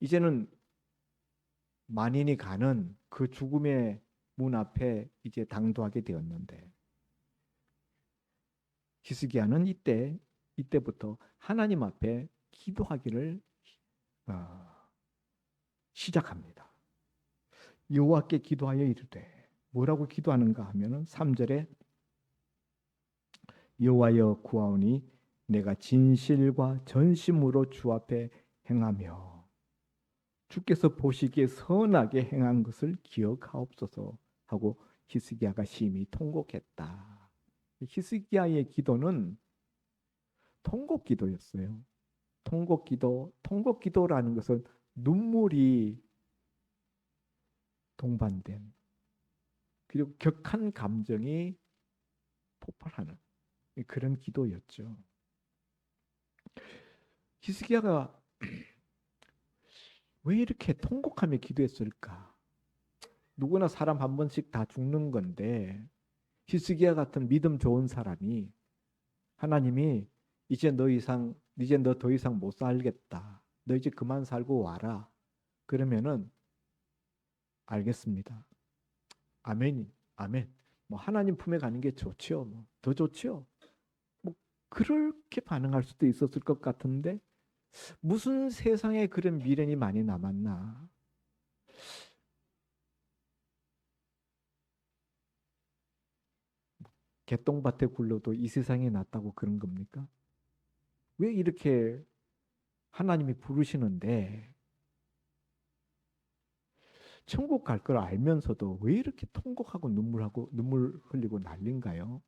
이제는 만인이 가는 그 죽음의 문 앞에 이제 당도하게 되었는데, 히스기야는 이때부터 하나님 앞에 기도하기를 어, 시작합니다. 여호와께 기도하여 이르되, 뭐라고 기도하는가 하면은 3절에 여호와여 구하오니 내가 진실과 전심으로 주 앞에 행하며 주께서 보시기에 선하게 행한 것을 기억하옵소서 하고 히스기야가 심히 통곡했다. 히스기야의 기도는 통곡 기도였어요. 통곡 기도라는 것은 눈물이 동반된, 그리고 격한 감정이 폭발하는 그런 기도였죠. 히스기야가 왜 이렇게 통곡하며 기도했을까? 누구나 사람 한 번씩 다 죽는 건데, 히스기야 같은 믿음 좋은 사람이 하나님이 이제 너 더 이상 못 살겠다. 너 이제 그만 살고 와라. 그러면은 알겠습니다. 아멘, 아멘. 뭐 하나님 품에 가는 게 좋지요. 더 좋지요. 뭐 그렇게 반응할 수도 있었을 것 같은데, 무슨 세상에 그런 미련이 많이 남았나? 개똥밭에 굴러도 이 세상에 낫다고 그런 겁니까? 왜 이렇게 하나님이 부르시는데 천국 갈 걸 알면서도 왜 이렇게 통곡하고 눈물 흘리고 난린가요?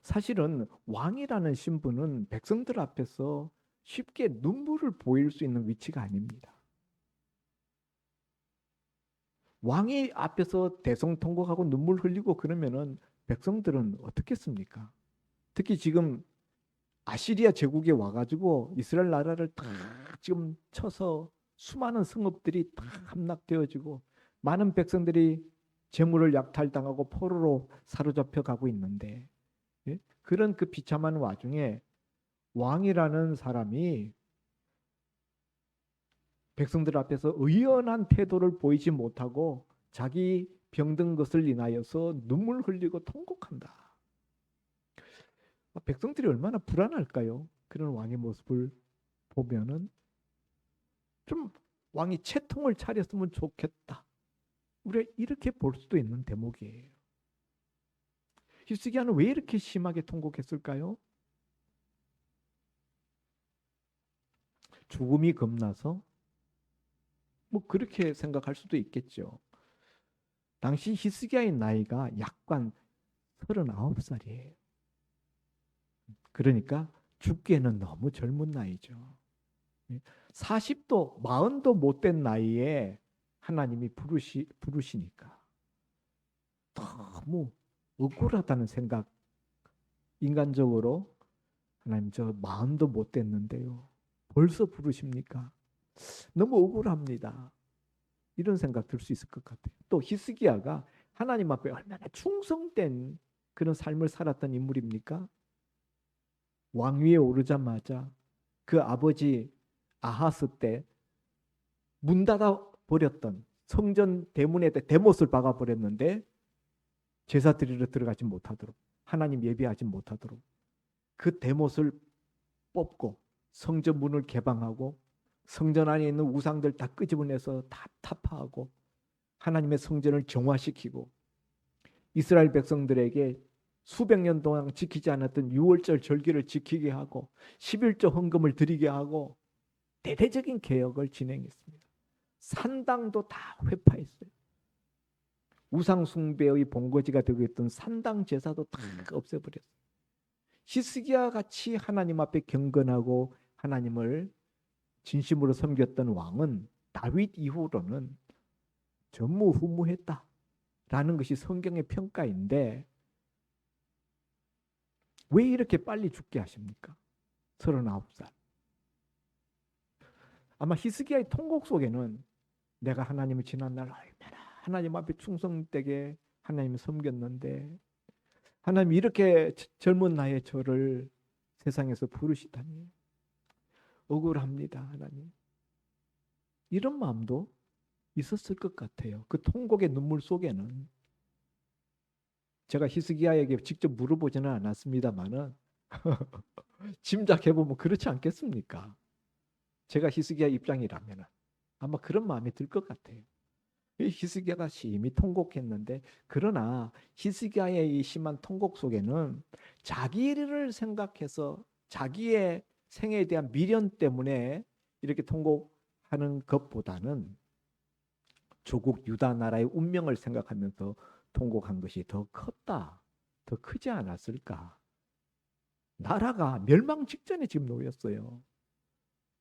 사실은 왕이라는 신분은 백성들 앞에서 쉽게 눈물을 보일 수 있는 위치가 아닙니다. 왕이 앞에서 대성통곡하고 눈물 흘리고 그러면은 백성들은 어떻겠습니까? 특히 지금 아시리아 제국에 와가지고 이스라엘 나라를 다 지금 쳐서 수많은 성읍들이 다 함락되어지고 많은 백성들이 재물을 약탈당하고 포로로 사로잡혀 가고 있는데, 예? 그런 그 비참한 와중에 왕이라는 사람이 백성들 앞에서 의연한 태도를 보이지 못하고 자기 병든 것을 인하여서 눈물 흘리고 통곡한다. 백성들이 얼마나 불안할까요? 그런 왕의 모습을 보면은 좀 왕이 채통을 차렸으면 좋겠다. 우리가 이렇게 볼 수도 있는 대목이에요. 히스기야는 왜 이렇게 심하게 통곡했을까요? 죽음이 겁나서? 뭐 그렇게 생각할 수도 있겠죠. 당시 히스기야의 나이가 약관 39살이에요. 그러니까 죽기에는 너무 젊은 나이죠. 40도, 40도 못된 나이에 하나님이 부르시니까 너무 억울하다는 생각, 인간적으로 하나님 저 40도 못 됐는데요. 벌써 부르십니까? 너무 억울합니다. 이런 생각 들 수 있을 것 같아요. 또 히스기야가 하나님 앞에 얼마나 충성된 그런 삶을 살았던 인물입니까? 왕위에 오르자마자 그 아버지 아하스 때 문 닫아 버렸던 성전 대문에 대못을 박아 버렸는데 제사 드리러 들어가지 못하도록, 하나님 예배하지 못하도록 그 대못을 뽑고 성전 문을 개방하고 성전 안에 있는 우상들 다 끄집어내서 다 타파하고 하나님의 성전을 정화시키고 이스라엘 백성들에게 수백 년 동안 지키지 않았던 유월절 절기를 지키게 하고 11조 헌금을 드리게 하고 대대적인 개혁을 진행했습니다. 산당도 다 회파했어요. 우상 숭배의 본거지가 되고 있던 산당 제사도 다 없애버렸어요. 히스기야 같이 하나님 앞에 경건하고 하나님을 진심으로 섬겼던 왕은 다윗 이후로는 전무후무했다라는 것이 성경의 평가인데, 왜 이렇게 빨리 죽게 하십니까? 39살. 아마 히스기야의 통곡 속에는 내가 하나님을 지난 날 얼마나 하나님 앞에 충성되게 하나님을 섬겼는데 하나님 이렇게 젊은 나이에 저를 세상에서 부르시다니 억울합니다. 하나님. 이런 마음도 있었을 것 같아요. 그 통곡의 눈물 속에는 제가 히스기야에게 직접 물어보지는 않았습니다만은 짐작해보면 그렇지 않겠습니까? 제가 히스기야 입장이라면 아마 그런 마음이 들 것 같아요. 히스기야가 심히 통곡했는데, 그러나 히스기야의 이 심한 통곡 속에는 자기를 생각해서 자기의 생애에 대한 미련 때문에 이렇게 통곡하는 것보다는 조국 유다 나라의 운명을 생각하면서 통곡한 것이 더 컸다, 더 크지 않았을까. 나라가 멸망 직전에 지금 놓였어요.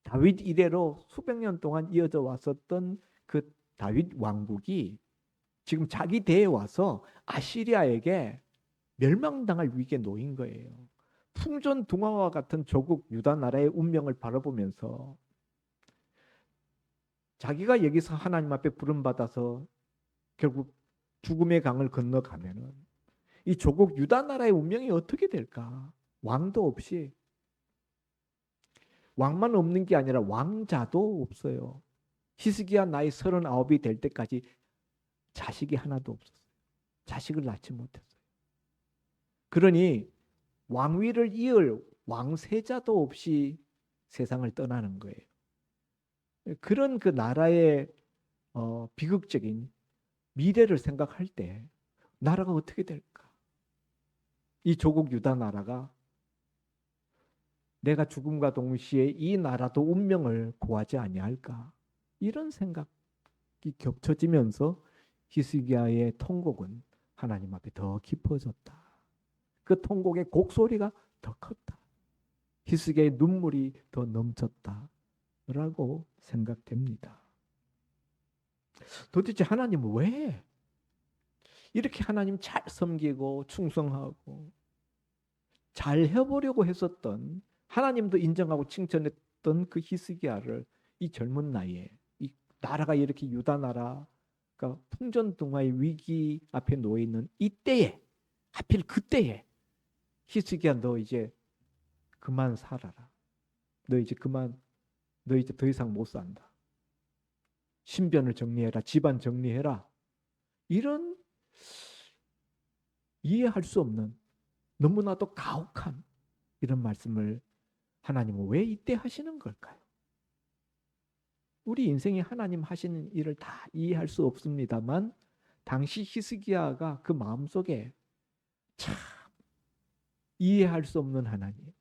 다윗 이래로 수백 년 동안 이어져 왔었던 그 다윗 왕국이 지금 자기 대에 와서 아시리아에게 멸망당할 위기에 놓인 거예요. 풍전등화와 같은 조국 유다 나라의 운명을 바라보면서 자기가 여기서 하나님 앞에 부름받아서 결국 죽음의 강을 건너가면은 이 조국 유다 나라의 운명이 어떻게 될까? 왕도 없이, 왕만 없는 게 아니라 왕자도 없어요. 히스기야 나이 39이 될 때까지 자식이 하나도 없었어요. 자식을 낳지 못했어요. 그러니 왕위를 이을 왕세자도 없이 세상을 떠나는 거예요. 그런 그 나라의 비극적인 미래를 생각할 때 나라가 어떻게 될까? 이 조국 유다 나라가 내가 죽음과 동시에 이 나라도 운명을 고하지 아니할까? 이런 생각이 겹쳐지면서 히스기야의 통곡은 하나님 앞에 더 깊어졌다. 그 통곡의 곡소리가 더 컸다. 히스기야의 눈물이 더 넘쳤다라고 생각됩니다. 도대체 하나님은 왜 이렇게 하나님 잘 섬기고 충성하고 잘 해보려고 했었던, 하나님도 인정하고 칭찬했던 그 히스기야를 이 젊은 나이에, 이 나라가 이렇게 유다 나라가 풍전등화의 위기 앞에 놓여 있는 이때에, 하필 그때에 히스기야 너 이제 그만 살아라. 너 이제 더 이상 못 산다. 신변을 정리해라. 집안 정리해라. 이런 이해할 수 없는, 너무나도 가혹한 이런 말씀을 하나님은 왜 이때 하시는 걸까요? 우리 인생이 하나님 하시는 일을 다 이해할 수 없습니다만 당시 히스기야가 그 마음속에 참 이해할 수 없는 하나님.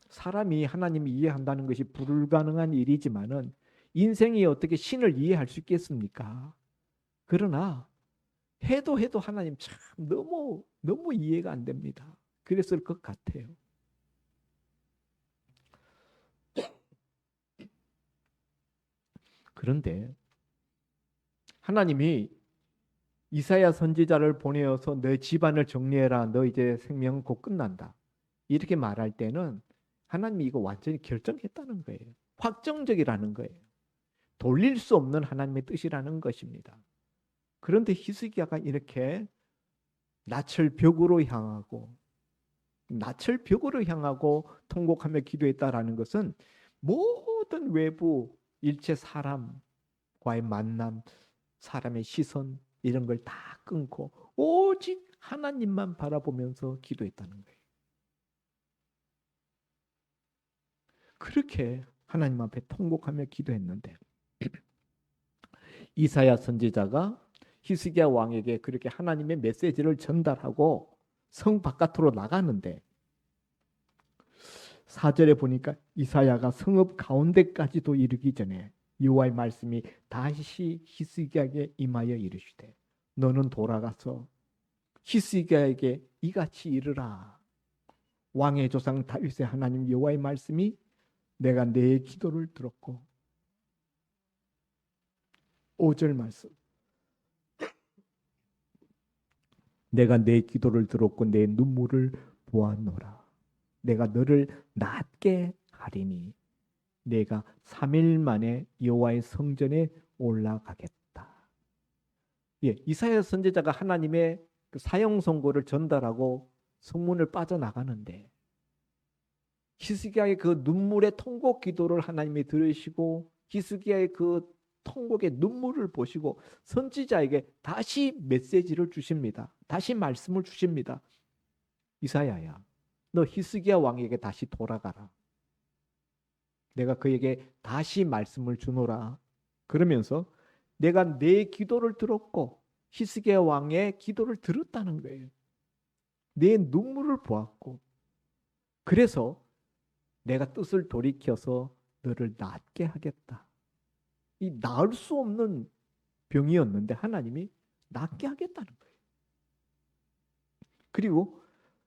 사람이 하나님을 이해한다는 것이 불가능한 일이지만은 인생이 어떻게 신을 이해할 수 있겠습니까? 그러나 해도 하나님 참 너무 이해가 안 됩니다. 그랬을 것 같아요. 그런데 하나님이 이사야 선지자를 보내어서 너 집안을 정리해라. 너 이제 생명 곧 끝난다. 이렇게 말할 때는 하나님이 이거 완전히 결정했다는 거예요. 확정적이라는 거예요. 돌릴 수 없는 하나님의 뜻이라는 것입니다. 그런데 히스기야가 이렇게 낯을 벽으로 향하고 통곡하며 기도했다라는 것은 모든 외부 일체 사람과의 만남, 사람의 시선 이런 걸 다 끊고 오직 하나님만 바라보면서 기도했다는 거예요. 그렇게 하나님 앞에 통곡하며 기도했는데 이사야 선지자가 히스기야 왕에게 그렇게 하나님의 메시지를 전달하고 성 바깥으로 나가는데 4절에 보니까 이사야가 성읍 가운데까지도 이르기 전에 여호와의 말씀이 다시 히스기야에게 임하여 이르시되 너는 돌아가서 히스기야에게 이같이 이르라. 왕의 조상 다윗의 하나님 여호와의 말씀이 내가 내 기도를 들었고 5절 말씀 내가 내 기도를 들었고 내 눈물을 보았노라. 내가 너를 낫게 하리니 내가 3일 만에 여호와의 성전에 올라가겠다. 예, 이사야 선지자가 하나님의 그 사형 선고를 전달하고 성문을 빠져나가는데 히스기야의 그 눈물의 통곡 기도를 하나님이 들으시고 히스기야의 그 통곡의 눈물을 보시고 선지자에게 다시 메시지를 주십니다. 다시 말씀을 주십니다. 이사야야, 너 히스기야 왕에게 다시 돌아가라. 내가 그에게 다시 말씀을 주노라. 그러면서 내가 내 기도를 들었고 히스기야 왕의 기도를 들었다는 거예요. 내 눈물을 보았고 그래서 내가 뜻을 돌이켜서 너를 낫게 하겠다. 이 나을 수 없는 병이었는데 하나님이 낫게 하겠다는 거예요. 그리고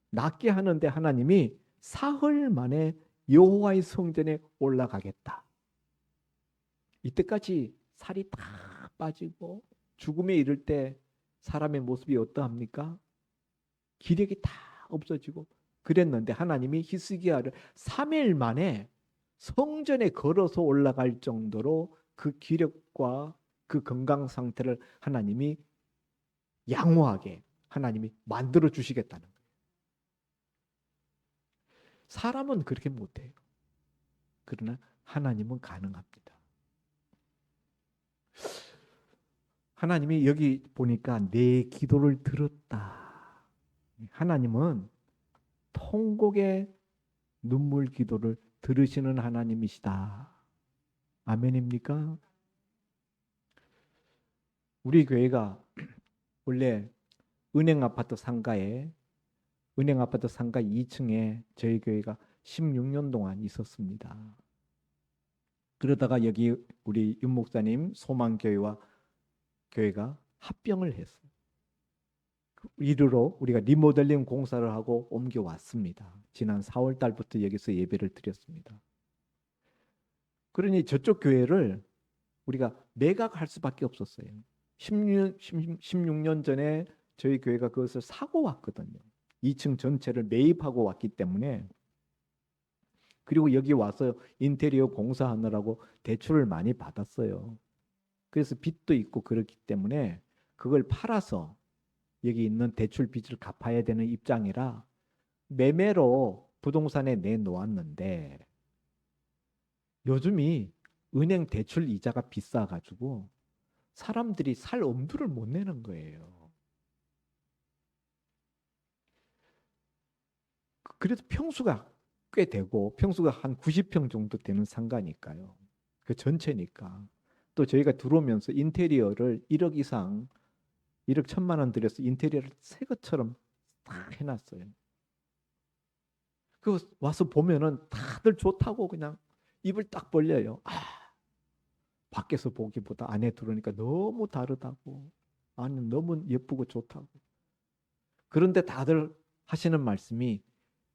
낫게 하는데 하나님이 사흘 만에 여호와의 성전에 올라가겠다. 이때까지 살이 다 빠지고 죽음에 이를 때 사람의 모습이 어떠합니까? 기력이 다 없어지고 그랬는데 하나님이 히스기야를 3일 만에 성전에 걸어서 올라갈 정도로 그 기력과 그 건강 상태를 하나님이 양호하게 하나님이 만들어 주시겠다는 거예요. 사람은 그렇게 못해요. 그러나 하나님은 가능합니다. 하나님이 여기 보니까 내 기도를 들었다. 하나님은 통곡의 눈물 기도를 들으시는 하나님이시다. 아멘입니까? 우리 교회가 원래 은행 아파트 상가 2층에 저희 교회가 16년 동안 있었습니다. 그러다가 여기 우리 윤 목사님 소망교회와 교회가 합병을 했어요. 이르러 우리가 리모델링 공사를 하고 옮겨왔습니다. 지난 4월 달부터 여기서 예배를 드렸습니다. 그러니 저쪽 교회를 우리가 매각할 수밖에 없었어요. 16년 전에 저희 교회가 그것을 사고 왔거든요. 2층 전체를 매입하고 왔기 때문에. 그리고 여기 와서 인테리어 공사하느라고 대출을 많이 받았어요. 그래서 빚도 있고 그렇기 때문에 그걸 팔아서 여기 있는 대출 빚을 갚아야 되는 입장이라 매매로 부동산에 내놓았는데 요즘이 은행 대출 이자가 비싸가지고 사람들이 살 엄두를 못 내는 거예요. 그래도 평수가 꽤 되고 평수가 한 90평 정도 되는 상가니까요. 그 전체니까. 또 저희가 들어오면서 인테리어를 1억 이상 1억 1천만 원 들여서 인테리어를 새 것처럼 다 해놨어요. 그 와서 보면은 다들 좋다고 그냥 입을 딱 벌려요. 밖에서 보기보다 안에 들어오니까 너무 다르다고. 아니 너무 예쁘고 좋다고. 그런데 다들 하시는 말씀이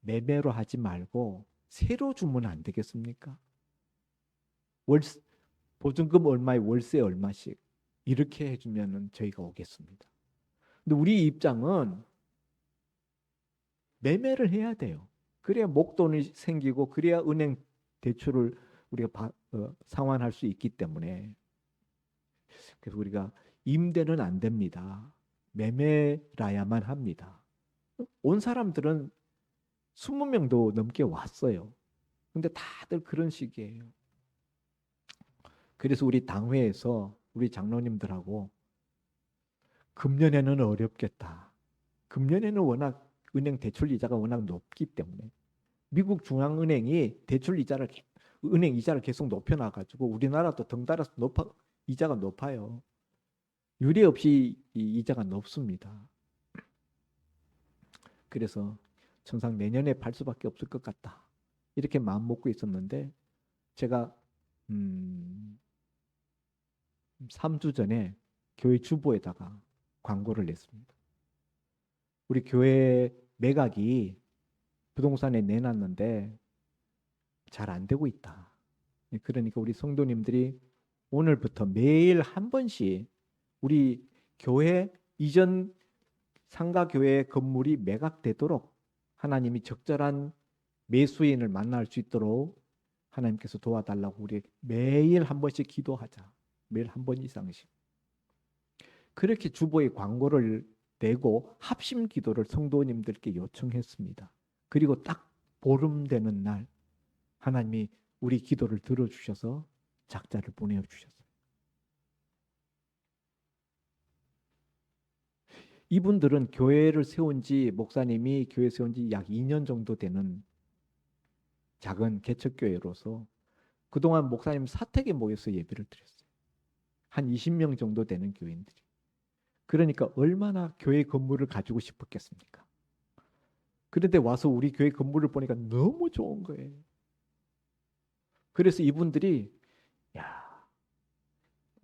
매매로 하지 말고 새로 주면 안 되겠습니까? 보증금 얼마에 월세 얼마씩 이렇게 해주면은 저희가 오겠습니다. 근데 우리 입장은 매매를 해야 돼요. 그래야 목돈이 생기고 그래야 은행 대출을 우리가 상환할 수 있기 때문에. 그래서 우리가 임대는 안 됩니다. 매매라야만 합니다. 온 사람들은 20명도 넘게 왔어요. 근데 다들 그런 식이에요. 그래서 우리 당회에서 우리 장로님들하고 금년에는 어렵겠다. 금년에는 워낙 은행 대출 이자가 워낙 높기 때문에 미국 중앙은행이 은행 이자를 계속 높여놔가지고 우리나라도 덩달아서 이자가 높아요. 유례 없이 이 이자가 높습니다. 그래서 천상 내년에 팔 수밖에 없을 것 같다. 이렇게 마음 먹고 있었는데 제가 3주 전에 교회 주보에다가 광고를 냈습니다. 우리 교회 매각이 부동산에 내놨는데 잘 안 되고 있다. 그러니까 우리 성도님들이 오늘부터 매일 한 번씩 우리 교회 이전 상가교회 건물이 매각되도록 하나님이 적절한 매수인을 만날 수 있도록 하나님께서 도와달라고 우리 매일 한 번씩 기도하자. 매일 한 번 이상씩. 그렇게 주보에 광고를 내고 합심 기도를 성도님들께 요청했습니다. 그리고 딱 보름 되는 날 하나님이 우리 기도를 들어주셔서 작자를 보내주셨어요. 이분들은 목사님이 교회 세운 지 약 2년 정도 되는 작은 개척교회로서 그동안 목사님 사택에 모여서 예배를 드렸어요. 한 20명 정도 되는 교인들이. 그러니까 얼마나 교회 건물을 가지고 싶었겠습니까? 그런데 와서 우리 교회 건물을 보니까 너무 좋은 거예요. 그래서 이분들이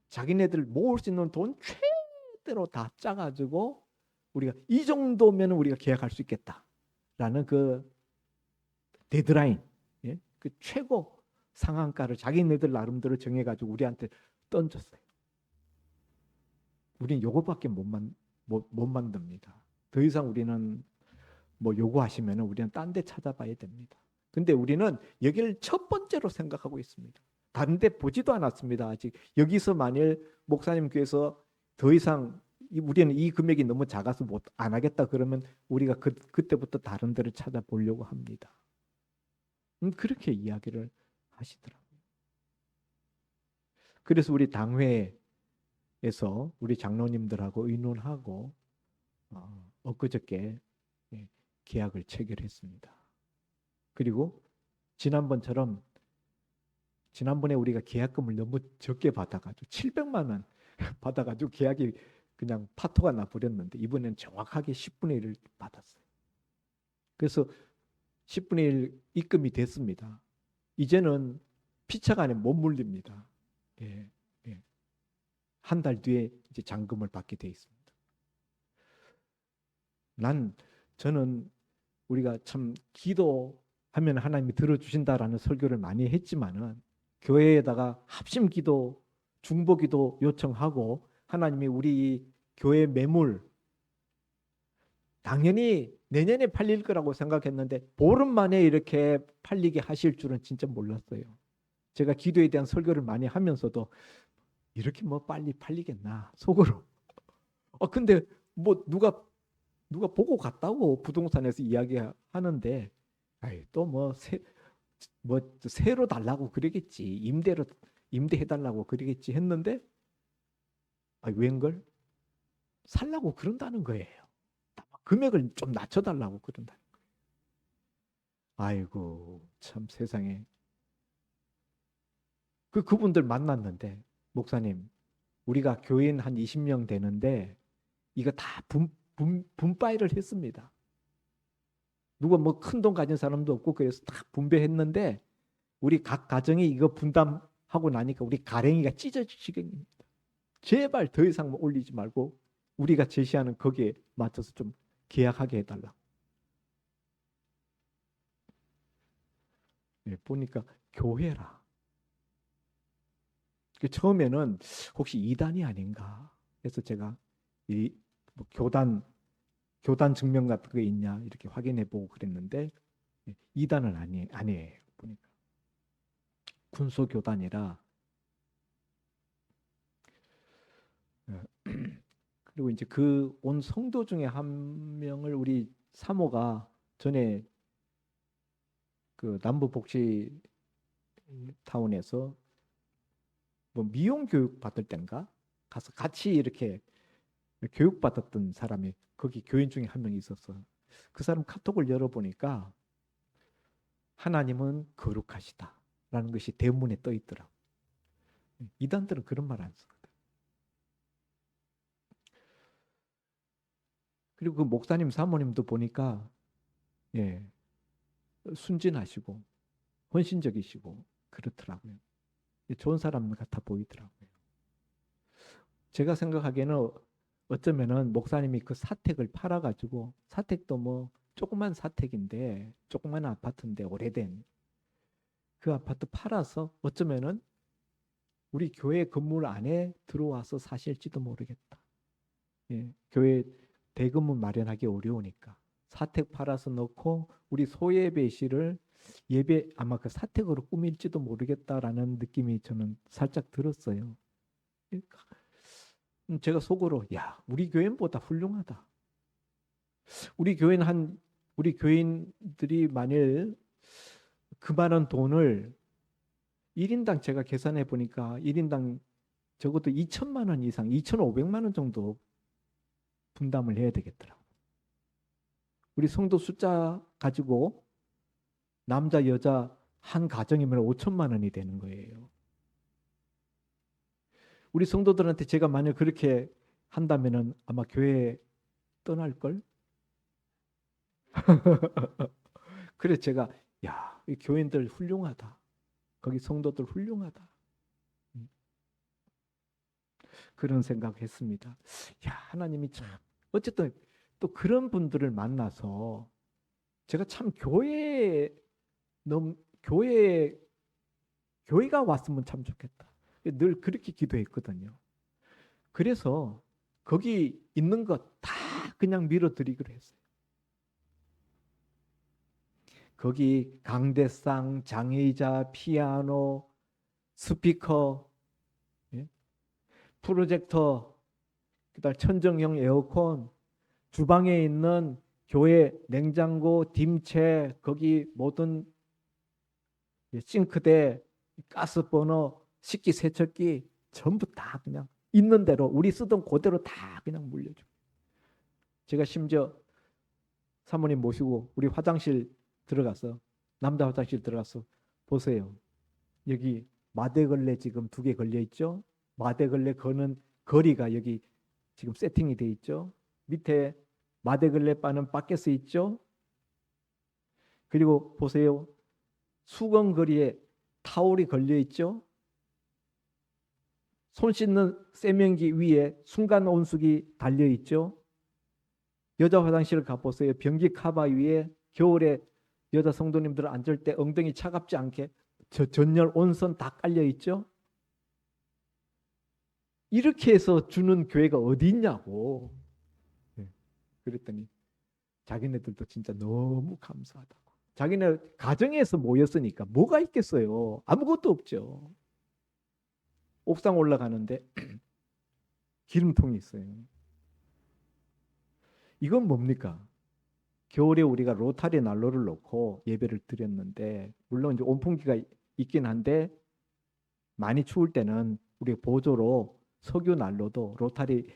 자기네들 모을 수 있는 돈 최대로 다 짜가지고 우리가 이 정도면 우리가 계약할 수 있겠다라는 그 데드라인, 그 최고 상한가를 자기네들 나름대로 정해가지고 우리한테 던졌어요. 우리는 요거밖에 못 만듭니다. 더 이상 우리는 뭐 요구하시면 우리는 딴 데 찾아봐야 됩니다. 근데 우리는 여기를 첫 번째로 생각하고 있습니다. 다른 데 보지도 않았습니다. 아직 여기서 만일 목사님 교회에서 더 이상 우리는 이 금액이 너무 작아서 안 하겠다 그러면 우리가 그때부터 다른 데를 찾아보려고 합니다. 그렇게 이야기를 하시더라고요. 그래서 우리 당회에서 우리 장로님들하고 의논하고 엊그저께 계약을 체결했습니다. 그리고 지난번에 우리가 계약금을 너무 적게 받아가지고 700만 원 받아가지고 계약이 그냥 파토가 나버렸는데 이번에는 정확하게 10분의 1을 받았어요. 그래서 10분의 1 입금이 됐습니다. 이제는 피차간에 못 물립니다. 한 달 뒤에 이제 잔금을 받게 돼 있습니다. 저는 우리가 참 기도하면 하나님이 들어주신다라는 설교를 많이 했지만은 교회에다가 합심기도, 중보기도 요청하고 하나님이 우리 교회 매물 당연히 내년에 팔릴 거라고 생각했는데 보름 만에 이렇게 팔리게 하실 줄은 진짜 몰랐어요. 제가 기도에 대한 설교를 많이 하면서도 이렇게 뭐 빨리 팔리겠나 속으로. 근데 뭐 누가 보고 갔다고 부동산에서 이야기하는데 또 뭐 새로 달라고 그러겠지. 임대해달라고 그러겠지 했는데 웬걸? 살라고 그런다는 거예요. 금액을 좀 낮춰달라고 그런다는 거예요. 아이고 참 세상에. 그분들 만났는데 목사님 우리가 교인 한 20명 되는데 이거 다 분파일을 했습니다. 누가 뭐 큰 돈 가진 사람도 없고 그래서 다 분배했는데 우리 각 가정이 이거 분담하고 나니까 우리 가랭이가 찢어지겠습니다. 제발 더 이상 올리지 말고 우리가 제시하는 거기에 맞춰서 좀 계약하게 해달라. 보니까 교회라. 처음에는 혹시 이단이 아닌가 해서 제가 이 교단 증명 같은 거 있냐 이렇게 확인해 보고 그랬는데 이단은 아니에요. 보니까 군소교단이라. 그리고 이제 그 온 성도 중에 한 명을 우리 사모가 전에 그 남부 복지 타운에서 뭐 미용 교육 받을 땐가 가서 같이 이렇게 교육 받았던 사람이 거기 교인 중에 한 명이 있었어. 그 사람 카톡을 열어보니까 하나님은 거룩하시다라는 것이 대문에 떠 있더라고. 이단들은 그런 말 안 쓰거든. 그리고 그 목사님 사모님도 보니까 순진하시고 헌신적이시고 그렇더라고요. 좋은 사람 같아 보이더라고요. 제가 생각하기에는 어쩌면은 목사님이 그 사택을 팔아가지고 사택도 뭐 조그만 사택인데 조그만 아파트인데 오래된 그 아파트 팔아서 어쩌면은 우리 교회 건물 안에 들어와서 사실지도 모르겠다. 교회 대금은 마련하기 어려우니까 사택 팔아서 넣고 우리 소예배실을 아마 그 사택으로 꾸밀지도 모르겠다라는 느낌이 저는 살짝 들었어요. 제가 속으로 우리 교인보다 훌륭하다. 우리 교인들이 만일 그 많은 돈을 1인당 제가 계산해 보니까 1인당 적어도 2천만 원 이상, 2,500만 원 정도 분담을 해야 되겠더라고요. 우리 성도 숫자 가지고 남자, 여자 한 가정이면 5천만 원이 되는 거예요. 우리 성도들한테 제가 만약 그렇게 한다면은 아마 교회 떠날걸? 그래서 제가 야, 이 교인들 훌륭하다. 거기 성도들 훌륭하다. 그런 생각했습니다. 야, 하나님이 참 어쨌든 또 그런 분들을 만나서 제가 참 교회가 왔으면 참 좋겠다. 늘 그렇게 기도했거든요. 그래서 거기 있는 것 다 그냥 밀어드리기로 했어요. 거기 강대상, 장의자, 피아노, 스피커, 예? 프로젝터, 그다음 천정형 에어컨, 주방에 있는 교회 냉장고, dim체, 거기 모든 싱크대, 가스버너, 식기세척기 전부 다 그냥 있는 대로 우리 쓰던 그대로 다 그냥 물려줘. 제가 심지어 사모님 모시고 우리 화장실 들어가서 남자 화장실 들어가서 보세요. 여기 마대걸레 지금 2개 걸려 있죠. 마대걸레 거는 거리가 여기 지금 세팅이 돼 있죠. 밑에 마대걸레 바는 밖에서 있죠. 그리고 보세요. 수건거리에 타올이 걸려 있죠. 손 씻는 세면기 위에 순간 온수기 달려 있죠. 여자 화장실을 가보세요. 변기 카바 위에 겨울에 여자 성도님들 앉을 때 엉덩이 차갑지 않게 전열 온선 다 깔려 있죠. 이렇게 해서 주는 교회가 어디 있냐고. 그랬더니 자기네들도 진짜 너무 감사하다고. 자기네 가정에서 모였으니까 뭐가 있겠어요. 아무것도 없죠. 옥상 올라가는데 기름통이 있어요. 이건 뭡니까? 겨울에 우리가 로타리 난로를 놓고 예배를 드렸는데 물론 이제 온풍기가 있긴 한데 많이 추울 때는 우리가 보조로 석유 난로도 로타리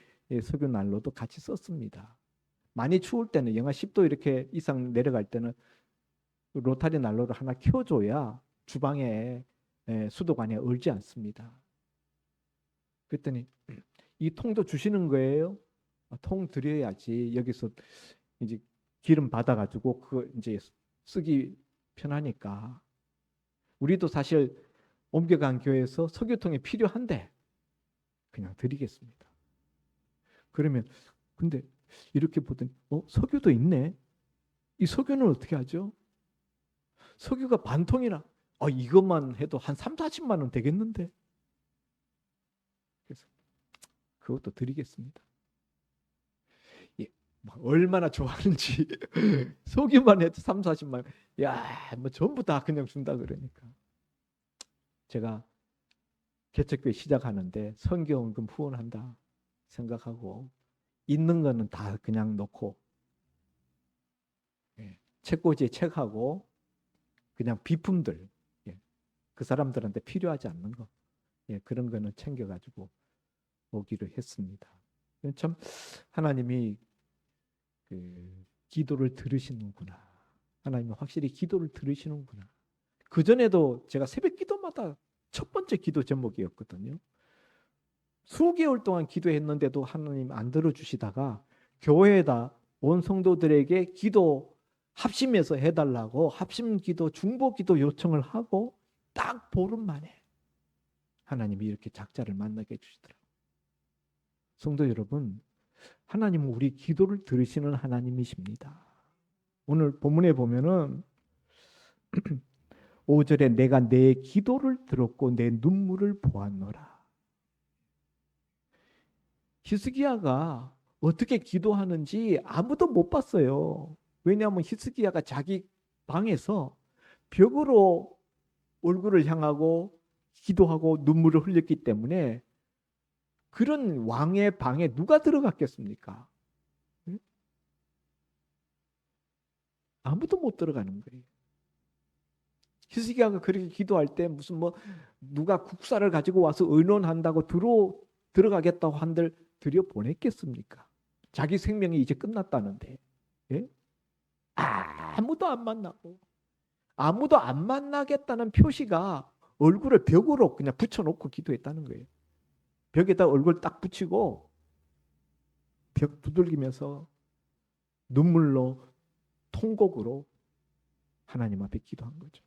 석유 난로도 같이 썼습니다. 많이 추울 때는 영하 10도 이렇게 이상 내려갈 때는 로타리 난로를 하나 켜줘야 주방에 수도관에 얼지 않습니다. 그랬더니 이 통도 주시는 거예요. 통 드려야지 여기서 이제 기름 받아가지고 그 이제 쓰기 편하니까. 우리도 사실 옮겨간 교회에서 석유통이 필요한데 그냥 드리겠습니다. 그러면 근데 이렇게 보더니 석유도 있네. 이 석유는 어떻게 하죠? 석유가 반 통이나 이것만 해도 한 3, 40만 원 되겠는데. 그래서 그것도 드리겠습니다. 예, 얼마나 좋아하는지 석유만 해도 3, 40만 원. 야, 뭐 전부 다 그냥 준다 그러니까. 제가 개척교회 시작하는데 선교원금 후원한다 생각하고 있는 거는 다 그냥 놓고 책꽂이에 책하고 그냥 비품들 그 사람들한테 필요하지 않는 거 그런 거는 챙겨가지고 오기로 했습니다. 참 하나님이 그 기도를 들으시는구나. 하나님이 확실히 기도를 들으시는구나. 그전에도 제가 새벽 기도마다 첫 번째 기도 제목이었거든요. 수개월 동안 기도했는데도 하나님 안 들어주시다가 교회에다 온 성도들에게 기도 합심해서 해달라고 합심 기도, 중보 기도 요청을 하고 딱 보름 만에 하나님이 이렇게 작자를 만나게 해주시더라고요. 성도 여러분, 하나님은 우리 기도를 들으시는 하나님이십니다. 오늘 본문에 보면은 5절에 내가 내 기도를 들었고 내 눈물을 보았노라. 히스기야가 어떻게 기도하는지 아무도 못 봤어요. 왜냐하면 히스기야가 자기 방에서 벽으로 얼굴을 향하고 기도하고 눈물을 흘렸기 때문에 그런 왕의 방에 누가 들어갔겠습니까? 아무도 못 들어가는 거예요. 히스기야가 그렇게 기도할 때 무슨 뭐 누가 국사를 가지고 와서 의논한다고 들어가겠다고 한들 들여 보냈겠습니까? 자기 생명이 이제 끝났다는데. 예? 아무도 안 만나고 아무도 안 만나겠다는 표시가 얼굴을 벽으로 그냥 붙여놓고 기도했다는 거예요. 벽에다 얼굴 딱 붙이고 벽 두들기면서 눈물로 통곡으로 하나님 앞에 기도한 거죠.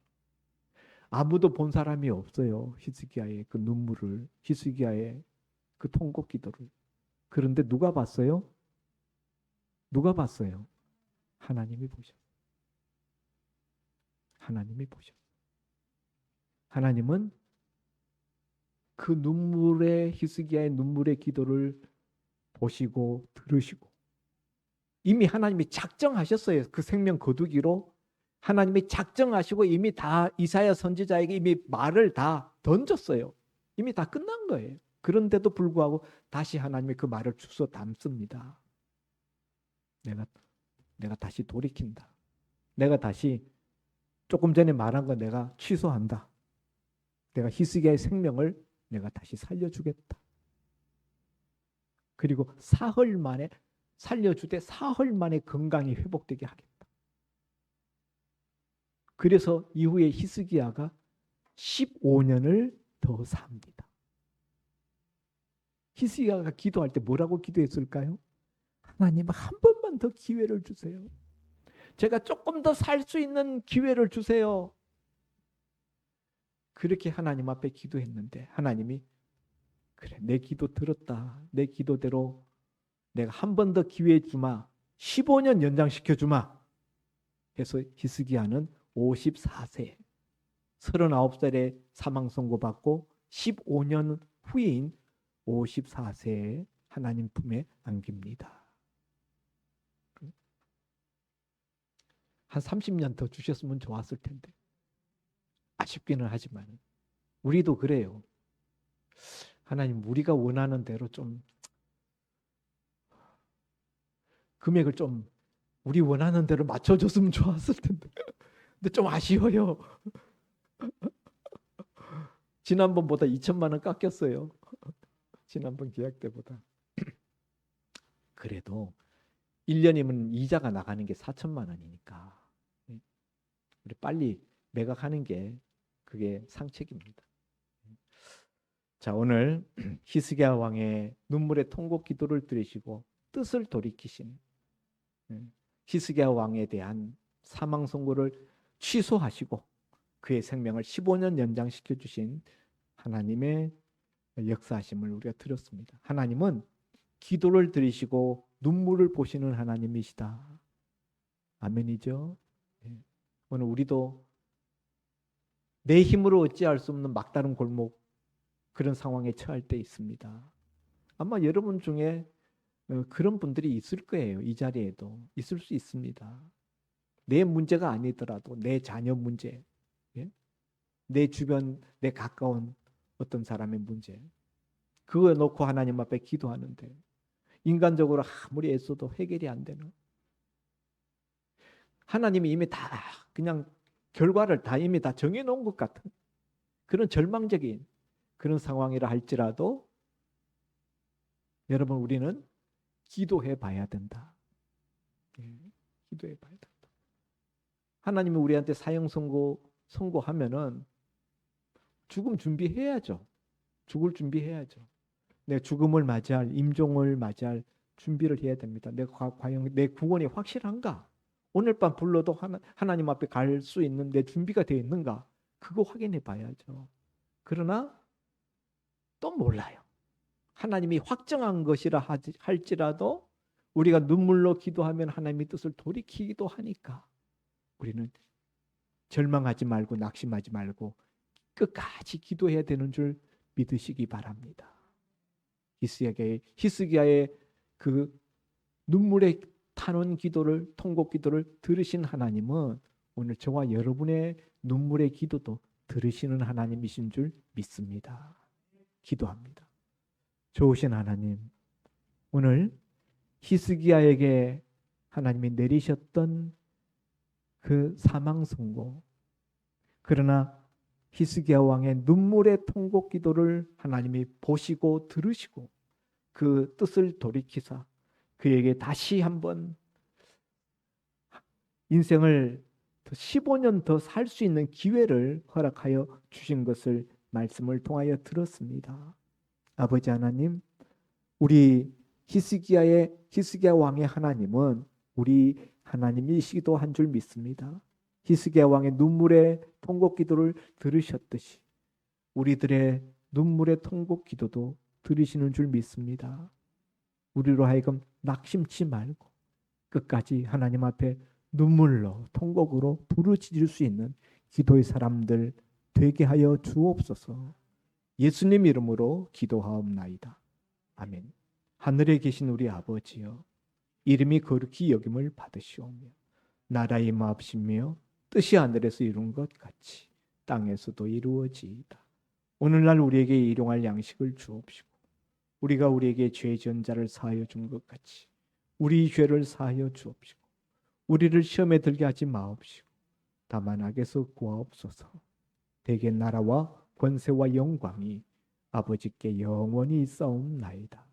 아무도 본 사람이 없어요. 히스기야의 그 눈물을, 히스기야의 그 통곡 기도를. 그런데 누가 봤어요? 누가 봤어요? 하나님이 보셨어요. 하나님이 보셨어요. 하나님은 그 눈물의 히스기야의 눈물의 기도를 보시고 들으시고 이미 하나님이 작정하셨어요. 그 생명 거두기로 하나님이 작정하시고 이미 다 이사야 선지자에게 이미 말을 다 던졌어요. 이미 다 끝난 거예요. 그런데도 불구하고 다시 하나님이 그 말을 주워 담습니다. 내가 다시 돌이킨다. 내가 다시 조금 전에 말한 거 내가 취소한다. 내가 히스기야의 생명을 내가 다시 살려주겠다. 그리고 사흘 만에 살려주되 사흘 만에 건강이 회복되게 하겠다. 그래서 이후에 히스기야가 15년을 더 삽니다. 히스기야가 기도할 때 뭐라고 기도했을까요? 하나님 한 번만 더 기회를 주세요. 제가 조금 더 살 수 있는 기회를 주세요. 그렇게 하나님 앞에 기도했는데 하나님이 그래 내 기도 들었다. 내 기도대로 내가 한 번 더 기회 주마. 15년 연장시켜 주마. 해서 히스기야는 54세 39살에 사망 선고받고 15년 후인 54세에 하나님 품에 안깁니다. 한 30년 더 주셨으면 좋았을 텐데 아쉽기는 하지만 우리도 그래요. 하나님 우리가 원하는 대로 좀 금액을 좀 우리 원하는 대로 맞춰줬으면 좋았을 텐데 근데 좀 아쉬워요. 지난번보다 2천만 원 깎였어요. 지난번 계약 때보다. 그래도 1년이면 이자가 나가는 게 4천만 원이니까 우리 빨리 매각하는 게 그게 상책입니다. 자, 오늘 히스기야 왕의 눈물의 통곡 기도를 들으시고 뜻을 돌이키신 히스기야 왕에 대한 사망 선고를 취소하시고 그의 생명을 15년 연장시켜 주신 하나님의 역사하심을 우리가 들었습니다. 하나님은 기도를 들으시고 눈물을 보시는 하나님이시다. 아멘이죠. 오늘 우리도 내 힘으로 어찌할 수 없는 막다른 골목 그런 상황에 처할 때 있습니다. 아마 여러분 중에 그런 분들이 있을 거예요. 이 자리에도 있을 수 있습니다. 내 문제가 아니더라도 내 자녀 문제, 내 주변, 내 가까운 어떤 사람의 문제 그거 놓고 하나님 앞에 기도하는데 인간적으로 아무리 애써도 해결이 안 되는 하나님이 이미 다 그냥 결과를 다 이미 다 정해놓은 것 같은 그런 절망적인 그런 상황이라 할지라도 여러분 우리는 기도해 봐야 된다. 기도해 봐야 된다. 하나님이 우리한테 사형 선고하면은 죽음 준비해야죠. 죽을 준비해야죠. 내 죽음을 맞이할 임종을 맞이할 준비를 해야 됩니다. 내가 과연 내 구원이 확실한가? 오늘 밤 불러도 하나님 앞에 갈 수 있는 내 준비가 되어 있는가? 그거 확인해 봐야죠. 그러나 또 몰라요. 하나님이 확정한 것이라 할지라도 우리가 눈물로 기도하면 하나님의 뜻을 돌이키기도 하니까 우리는 절망하지 말고 낙심하지 말고 끝까지 기도해야 되는 줄 믿으시기 바랍니다. 히스기야의 그 눈물에 타는 기도를 통곡 기도를 들으신 하나님은 오늘 저와 여러분의 눈물의 기도도 들으시는 하나님이신 줄 믿습니다. 기도합니다. 좋으신 하나님, 오늘 히스기야에게 하나님이 내리셨던 그 사망 선고, 그러나 히스기야 왕의 눈물의 통곡 기도를 하나님이 보시고 들으시고 그 뜻을 돌이키사 그에게 다시 한번 인생을 15년 더 살 수 있는 기회를 허락하여 주신 것을 말씀을 통하여 들었습니다. 아버지 하나님, 우리 히스기야 왕의 하나님은 우리 하나님이시기도 한 줄 믿습니다. 히스기야 왕의 눈물의 통곡 기도를 들으셨듯이 우리들의 눈물의 통곡 기도도 들으시는 줄 믿습니다. 우리로 하여금 낙심치 말고 끝까지 하나님 앞에 눈물로 통곡으로 부르짖을 수 있는 기도의 사람들 되게 하여 주옵소서. 예수님 이름으로 기도하옵나이다. 아멘. 하늘에 계신 우리 아버지여, 이름이 거룩히 여김을 받으시오며 나라의 마옵시며 뜻이 하늘에서 이룬 것 같이 땅에서도 이루어지이다. 오늘날 우리에게 일용할 양식을 주옵시고 우리가 우리에게 죄 지은 자를 사하여 준 것 같이 우리 죄를 사하여 주옵시고 우리를 시험에 들게 하지 마옵시고 다만 악에서 구하옵소서. 대개 나라와 권세와 영광이 아버지께 영원히 있사옵나이다.